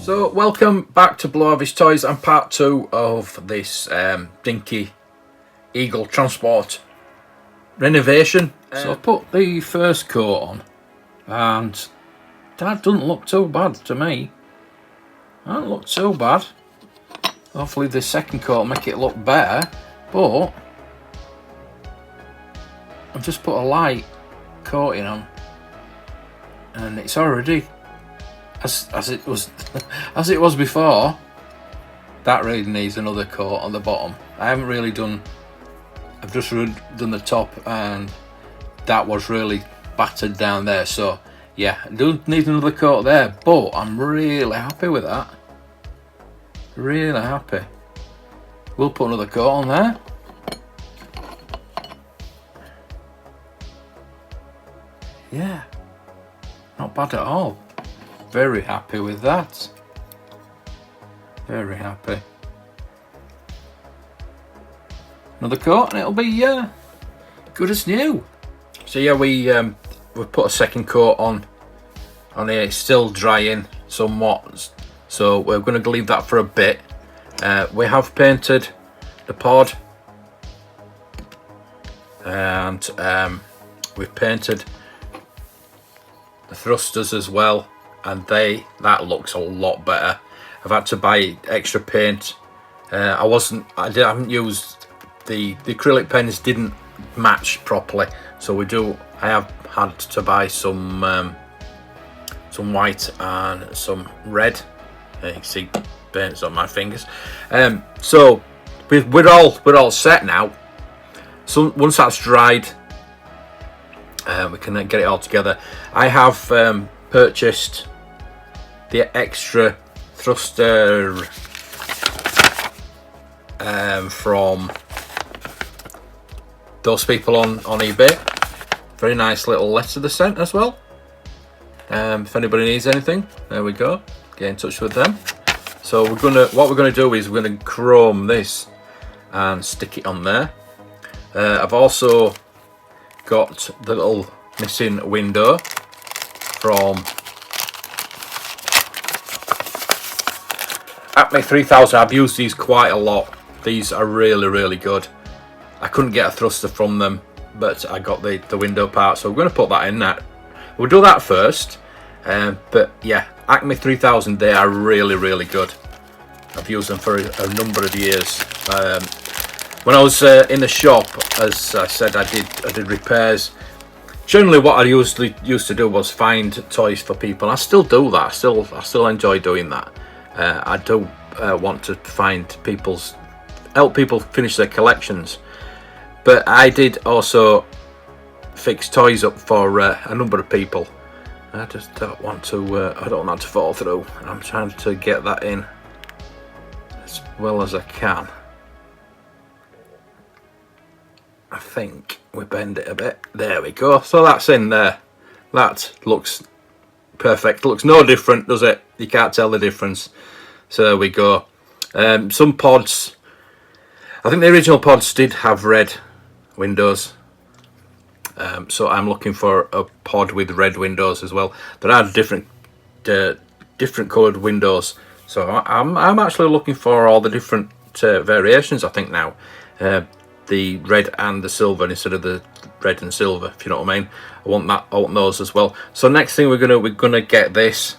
So welcome back to Blow Harvest Toys and part 2 of this Dinky Eagle transport renovation. So I put the first coat on and that doesn't look too bad to me. That doesn't look too bad. Hopefully the second coat will make it look better, but I've just put a light coating on and it's already as it was as it was before. That really needs another coat on the bottom. I've just done the top and that was really battered down there, so yeah, I do need another coat there, but I'm really happy with that. Really happy. We'll put another coat on there. Yeah, not bad at all. Very happy with that. Very happy. Another coat and it'll be good as new. So yeah, we put a second coat on here. It's still drying somewhat, so we're going to leave that for a bit. We have painted the pod and we've painted the thrusters as well, and that looks a lot better. I've had to buy extra paint. I haven't used the acrylic pens, didn't match properly, so I have had to buy some white and some red. You can see paints on my fingers. So we're all set now. So once that's dried, we can get it all together. I have purchased the extra thruster from those people on eBay. Very nice little letter they sent as well. If anybody needs anything, there we go. Get in touch with them. So what we're gonna do is we're gonna chrome this and stick it on there. I've also got the little missing window from Acme 3000. I've used these quite a lot. These are really good. I couldn't get a thruster from them, but I got the window part, so we're going to put that in that. We'll do that first. But yeah, Acme 3000, they are really good. I've used them for a number of years. When I was in the shop, as I said, I did repairs. Generally, what I used to do was find toys for people. I still do that. I still enjoy doing that. I do want to help people finish their collections. But I did also fix toys up for a number of people. I just don't want to. I don't want that to fall through. I'm trying to get that in as well as I can. I think we bend it a bit. There we go. So that's in there. That looks perfect. Looks no different, does it? You can't tell the difference. So there we go. Some pods, I think the original pods did have red windows. So I'm looking for a pod with red windows as well. There are different coloured windows. So I'm actually looking for all the different variations, I think now. The red and the silver instead of the red and silver, if you know what I mean. I want those as well. So next thing we're gonna get this.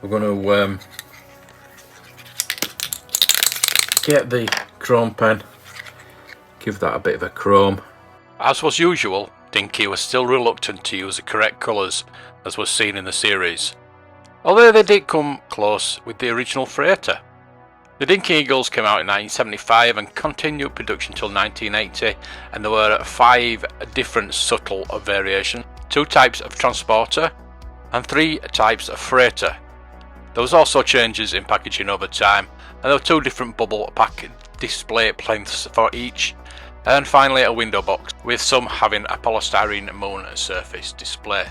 We're gonna get the chrome pen. Give that a bit of a chrome. As was usual, Dinky was still reluctant to use the correct colours as was seen in the series, although they did come close with the original freighter. The Dinky Eagles came out in 1975 and continued production until 1980, and there were 5 different subtle variations, 2 types of transporter and 3 types of freighter. There was also changes in packaging over time, and there were 2 different bubble pack display lengths for each, and finally a window box, with some having a polystyrene moon surface display.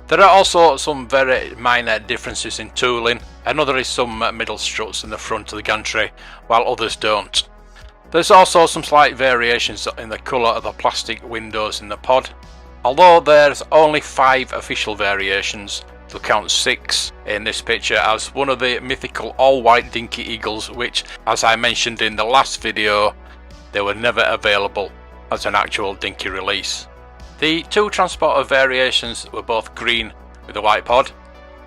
There are also some very minor differences in tooling. Another is some middle struts in the front of the gantry, while others don't. There's also some slight variations in the colour of the plastic windows in the pod. Although there's only 5 official variations, You'll count 6 in this picture as one of the mythical all-white Dinky Eagles, which, as I mentioned in the last video, they were never available as an actual Dinky release. The 2 transporter variations were both green with a white pod.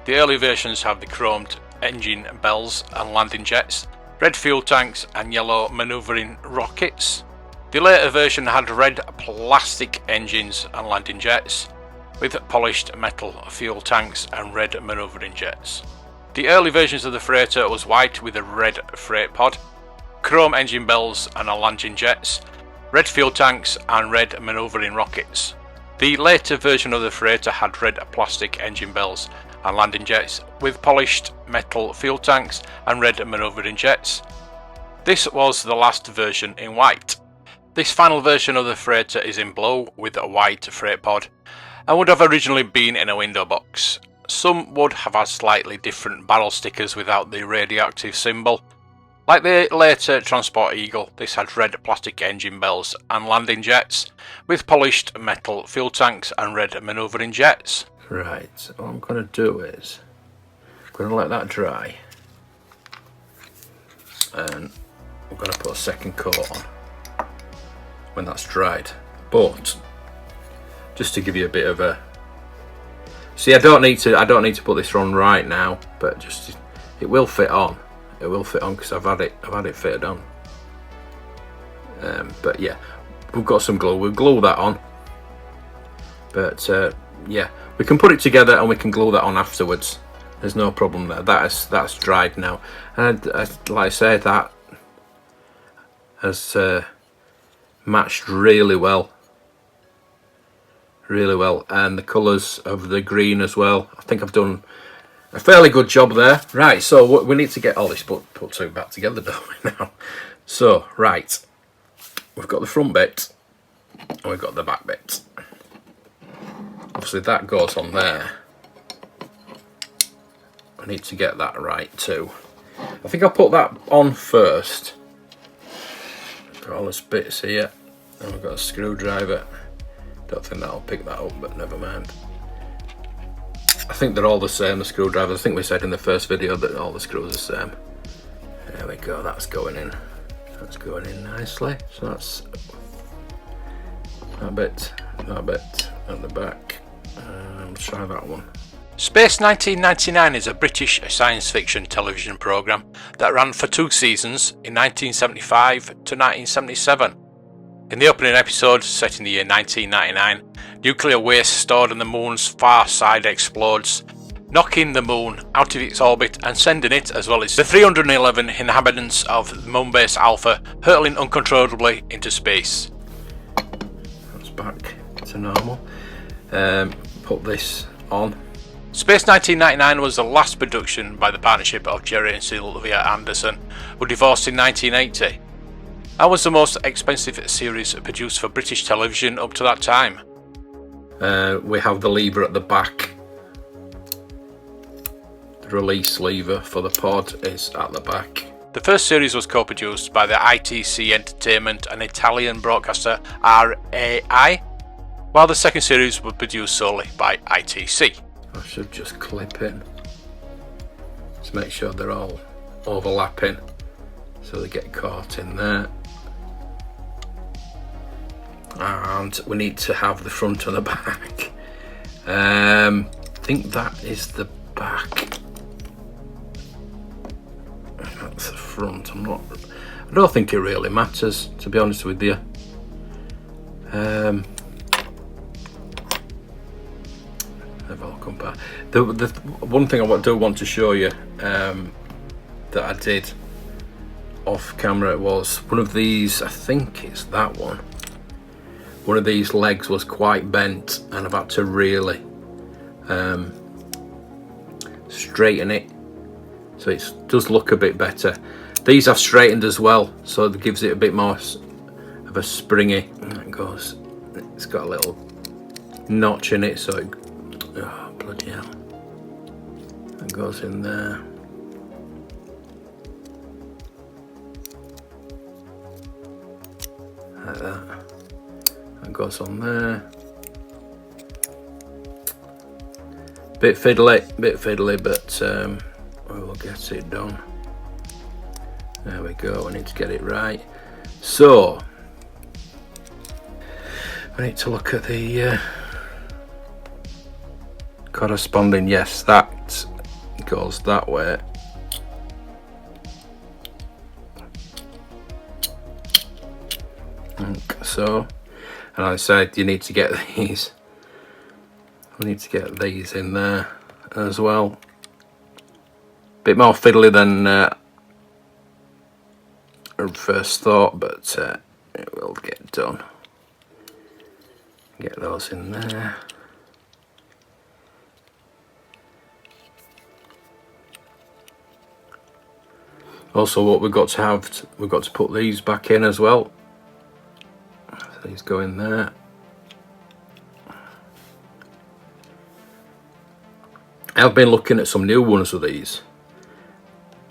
The early versions have the chromed engine bells and landing jets, red fuel tanks and yellow manoeuvring rockets. The later version had red plastic engines and landing jets, with polished metal fuel tanks and red manoeuvring jets. The early versions of the freighter was white with a red freight pod, chrome engine bells and landing jets, red fuel tanks and red manoeuvring rockets. The later version of the freighter had red plastic engine bells and landing jets with polished metal fuel tanks and red manoeuvring jets. This was the last version in white. This final version of the freighter is in blue with a white freight pod and would have originally been in a window box. Some would have had slightly different barrel stickers without the radioactive symbol. Like the later Transport Eagle, this had red plastic engine bells and landing jets with polished metal fuel tanks and red manoeuvring jets. Right, so what I'm going to do is I'm going to let that dry and I'm going to put a second coat on when that's dried. But just to give you a bit of a see, I don't need to put this on right now, but just it will fit on. It will fit on because I've had it fitted on. But yeah, we've got some glue. We'll glue that on. But yeah, we can put it together and we can glue that on afterwards. There's no problem there. That's dried now, and like I say, that has matched really well, and the colours of the green as well. I think I've done a fairly good job there. Right, so we need to get all this put back together, don't we, now? So, right, we've got the front bit and we've got the back bit. Obviously that goes on there. I need to get that right too. I think I'll put that on first. Got all this bits here, and we've got a screwdriver. Don't think that'll pick that up, but never mind. I think they're all the same, the screwdrivers. I think we said in the first video that all the screws are the same. There we go, that's going in. That's going in nicely. So that's that bit at the back. Let's try that one. Space 1999 is a British science fiction television programme that ran for 2 seasons in 1975 to 1977. In the opening episode, set in the year 1999, nuclear waste stored on the moon's far side explodes, knocking the moon out of its orbit and sending it, as well as the 311 inhabitants of Moonbase Alpha, hurtling uncontrollably into space. That's back to normal. Put this on. Space 1999 was the last production by the partnership of Jerry and Sylvia Anderson, who divorced in 1980. That was the most expensive series produced for British television up to that time. We have the lever at the back. The release lever for the pod is at the back. The first series was co-produced by the ITC Entertainment and Italian broadcaster RAI, while the second series was produced solely by ITC. I should just clip in to make sure they're all overlapping so they get caught in there. And we need to have the front and the back. I think that is the back. That's the front. I don't think it really matters, to be honest with you. The one thing I do want to show you that I did off camera was one of these. I think it's that one. One of these legs was quite bent, and I've had to really straighten it so it does look a bit better. These I've straightened as well, so it gives it a bit more of a springy. It goes. It's got a little notch in it, so it. Oh, bloody hell. That goes in there. Like that. That goes on there. Bit fiddly, but we'll get it done. There we go. We need to get it right. So I need to look at the corresponding. Yes, that goes that way. Like so. And I said you need to get these. We need to get these in there as well. Bit more fiddly than I first thought, but it will get done. Get those in there. Also, what we've got to put these back in as well. So these go in there. I've been looking at some new ones of these.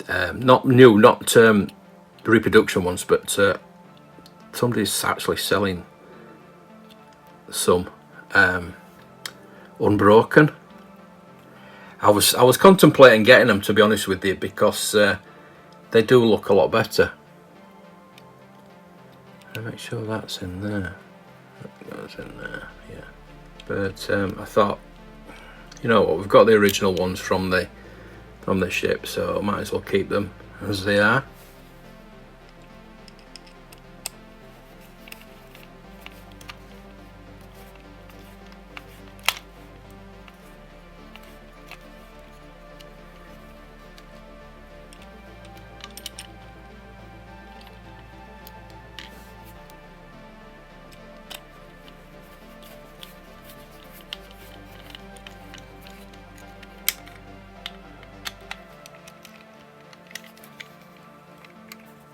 Not new, not reproduction ones, but somebody's actually selling some unbroken. I was contemplating getting them, to be honest with you, because they do look a lot better. I'll make sure that's in there. That goes in there, yeah. But I thought, you know what, we've got the original ones from the ship, so I might as well keep them as they are.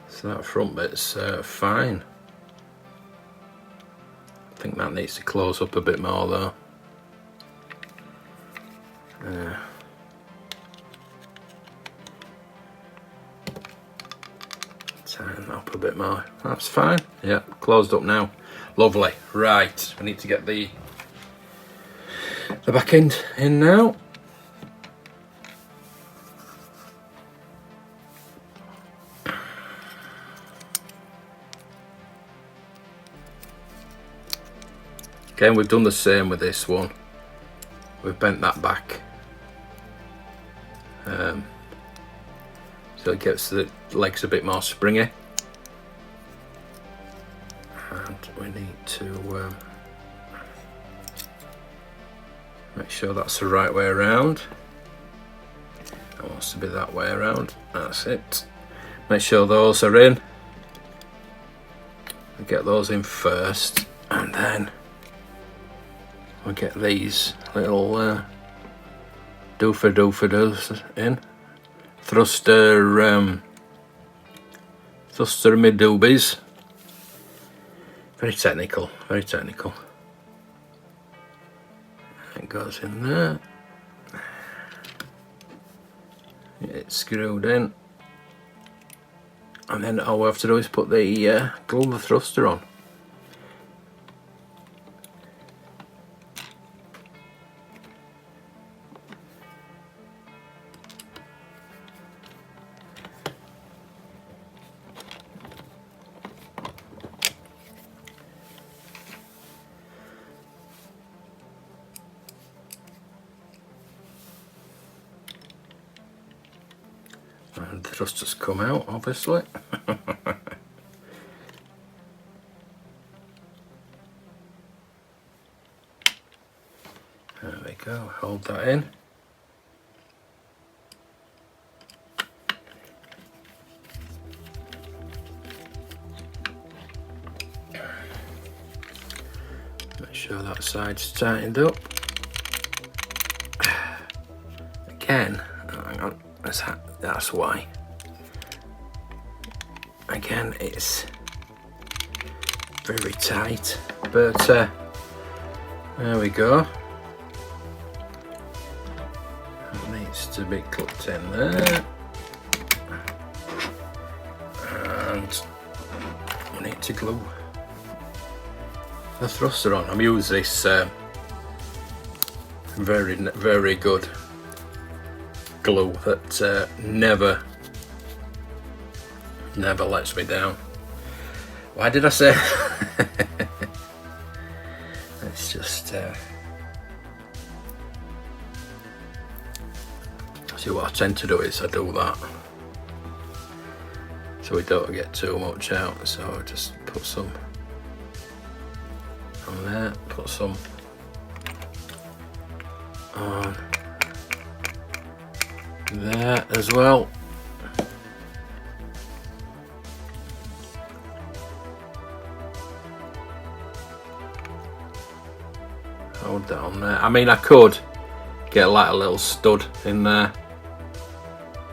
So that front bit's fine. I think that needs to close up a bit more though. Tighten up a bit more. That's fine. Yeah, closed up now. Lovely. Right, we need to get the back end in now. Again, we've done the same with this one. We've bent that back. So it gets the legs a bit more springy. And we need to make sure that's the right way around. It wants to be that way around. That's it. Make sure those are in. We'll get those in first, and then we'll get these little doofer in. Thruster mid doobies. Very technical, very technical. It goes in there. It's screwed in. And then all we have to do is put the glue the thruster on. And the thrusters come out, obviously. There we go, hold that in. Make sure that side's tightened up. Again, oh, hang on, that's why. Again, it's very tight, but there we go. It needs to be clipped in there, and we need to glue the thruster on. I'm using this very good glue that never lets me down. Why did I say? It's just see, what I tend to do is I do that so we don't get too much out. So I just put some on there, put some on there as well. Hold that on there. I mean, I could get like a little stud in there,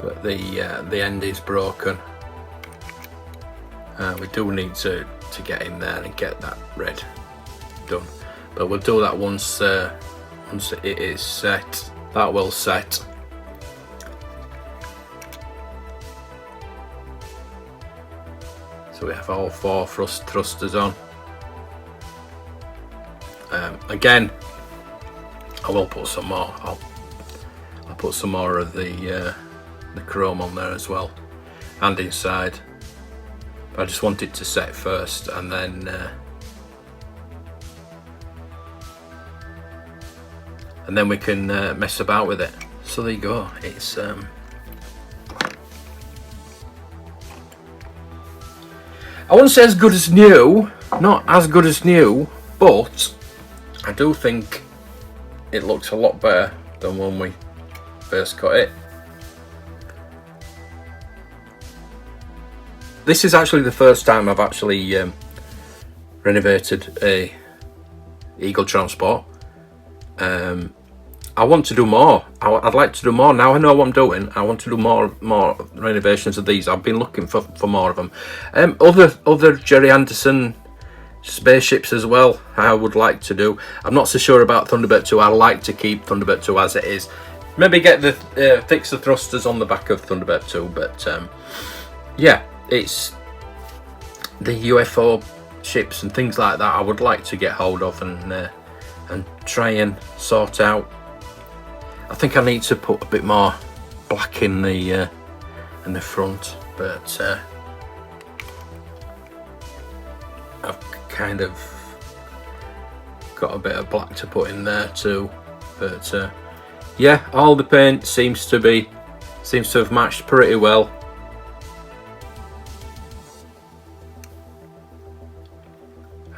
but the end is broken. We do need to get in there and get that red done, but we'll do that once it is set. That will set. So we have all 4 thrusters on. Again, I will put some more. I'll put some more of the chrome on there as well, and inside. But I just want it to set first, and then we can mess about with it. So there you go. It's I wouldn't say as good as new, not as good as new, but I do think it looks a lot better than when we first got it. This is actually the first time I've actually renovated a Eagle Transport. I want to do more. I'd like to do more. Now I know what I'm doing. I want to do more renovations of these. I've been looking for more of them. Other Jerry Anderson spaceships as well I would like to do. I'm not so sure about Thunderbird 2. I like to keep Thunderbird 2 as it is. Maybe get the fix the thrusters on the back of Thunderbird 2, but yeah, it's the UFO ships and things like that I would like to get hold of and try and sort out. I think I need to put a bit more black in the front, but I've kind of got a bit of black to put in there too. But yeah, all the paint seems to have matched pretty well.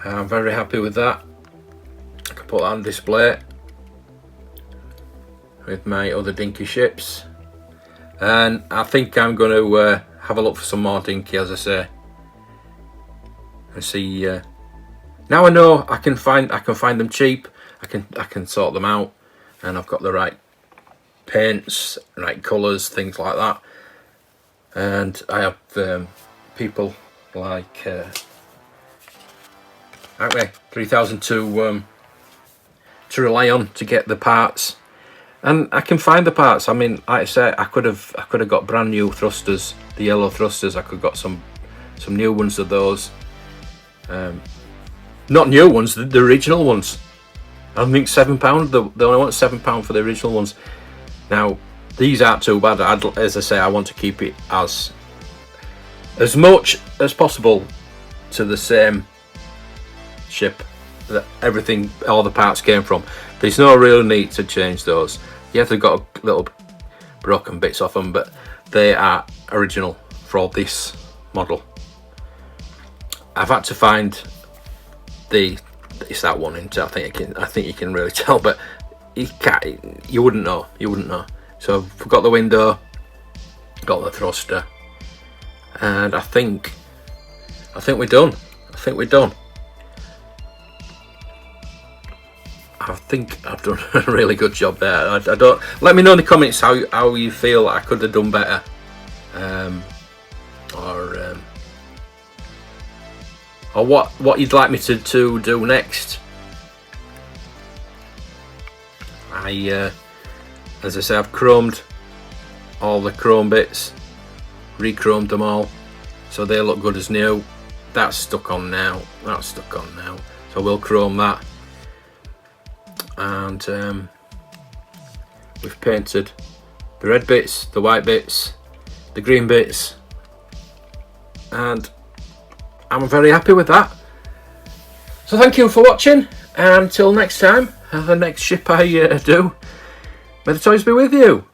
I'm very happy with that. I can put that on display with my other Dinky ships, and I think I'm going to have a look for some more Dinky, as I say, and see. Now I know I can find them cheap. I can sort them out, and I've got the right paints, right colours, things like that. And I have people like 3000 to rely on to get the parts, and I can find the parts. I mean, like I say, I could have got brand new thrusters, the yellow thrusters. I could got some new ones of those. Not new ones, the original ones. I think £7. They only want £7 for the original ones. Now these aren't too bad. As I say, I want to keep it as much as possible to the same ship that all the parts came from. There's no real need to change those. Yeah, they've got little broken bits off them, but they are original for this model. I've had to find it's that one, isn't it? I think you can really tell, but you wouldn't know. So I've got the window, got the thruster, and I think we're done. I think I've done a really good job there. I don't. Let me know in the comments how you feel I could have done better, or what you'd like me to do next. As I say, I've chromed all the chrome bits, re-chromed them all, so they look good as new. That's stuck on now. So we'll chrome that. And we've painted the red bits, the white bits, the green bits, and I'm very happy with that. So thank you for watching, and until next time, the next ship I do, may the toys be with you.